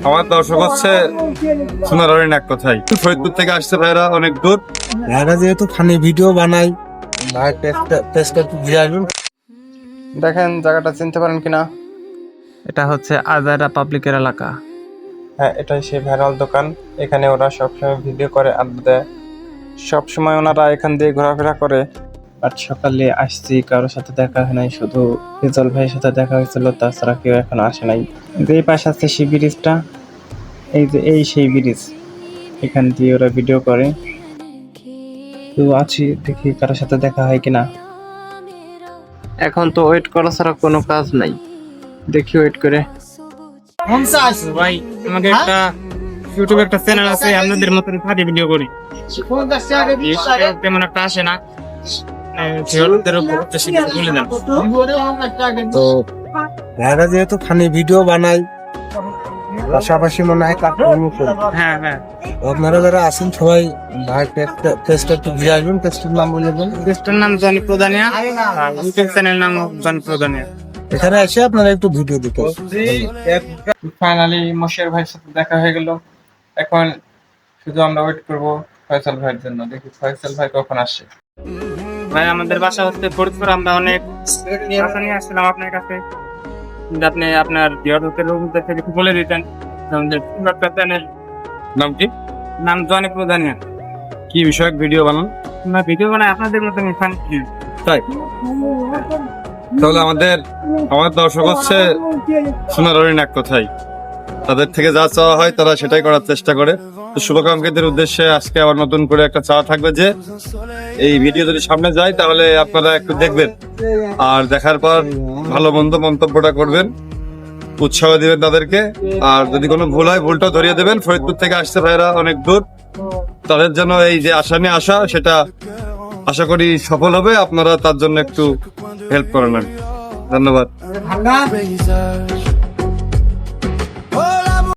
আমার দর্শক হচ্ছে সোনারহরিণ এক কথাই। ফরিদপুর থেকে আসছে ভাইরা অনেক দূর। ভাইরা যেহেতু ফানি ভিডিও বানাই, ভাই পেজটা দিয়ে আসবেন। দেখেন জায়গাটা চিনতে পারেন কিনা? এটা হচ্ছে আজারা পাবলিকের এলাকা। হ্যাঁ, এটাই সেই ভাইরাল দোকান। এখানে ওরা সবসময় ভিডিও করে, আড্ডা দেয়। সবসময় ওনারা এখান দিয়ে ঘোরাফেরা করে। আজ সকালে আসছি, কারোর সাথে দেখা হয় নাই, শুধু রেজল ভাইয়ের সাথে দেখা হয়েছিল, তাছাড়া কেউ এখনো আসে নাই। এই পাশে আছে সেই ব্রিজটা, এই সেই ব্রিজ, এখান দিয়ে ওরা ভিডিও করে। তো আছি, দেখি কারোর সাথে দেখা হয় কিনা। এখন তো ওয়েট করা ছাড়া কোনো কাজ নাই, দেখি ওয়েট করে। ভাই আমাকে একটা ইউটিউবে একটা চ্যানেল আছে, আপনাদের মতন ফানি ভিডিও করি, তেমন একটা আসে না। তো ভাইরা যেহেতু ফানি ভিডিও বানাই, পাশাপাশি মনে হয় কাজকর্ম করি। হ্যাঁ হ্যাঁ, আপনারা যারা আছেন সবাই ভাই পেজটা একটু দিয়ে আসবেন। পেজটার নাম বলে দেবেন। পেজটার নাম জনি প্রধানিয়া, ইউটিউব চ্যানেল নাম জনি প্রধানিয়া। এখানে এসে আপনারা একটু ভিডিও দিতে। ফাইনালি মশিয়ার ভাইয়ের সাথে দেখা হয়ে গেল। এখন শুধু আমরা ওয়েট করব ফয়সাল ভাইয়ের জন্য, দেখি ফয়সাল ভাই কখন আসে। ভাই আমাদের বাসা হচ্ছে ফরিদপুর। আমরা অনেক আশা নিয়ে আসছিলাম আপনার কাছে, কিন্তু আপনি আপনার বিহারের লোকদের থেকে একটু বলে দিতেন আমাদের চ্যানেল নাম কি? নাম জনি প্রধানিয়া। কি বিষয়ক ভিডিও বানান? আমরা ভিডিও বানাই আপনাদের মতন ফান। তাই তাহলে আমার দর্শক হচ্ছে সোনারহরিণ এক কথাই। তাদের থেকে যা চাওয়া হয় তারা সেটাই করার চেষ্টা করে। তো শুভাকাঙ্ক্ষীদের উদ্দেশ্যে আজকে আবার নতুন করে একটা চাওয়া থাকবে যে এই ভিডিও যদি সামনে যায় তাহলে আপনারা একটু দেখবেন, আর দেখার পর ভালো মন্দ মন্তব্যটা করবেন, উৎসাহ দিবেন তাদেরকে। আর যদি কোনো ভুল হয় ভুলটাও ধরিয়ে দেবেন। ফরিদপুর থেকে আসছে ভাইরা অনেক দূর, তাদের জন্য এই যে আশা নিয়ে আসা, সেটা আশা করি সফল হবে। আপনারা তার জন্য একটু হেল্প করে নেন। ধন্যবাদ।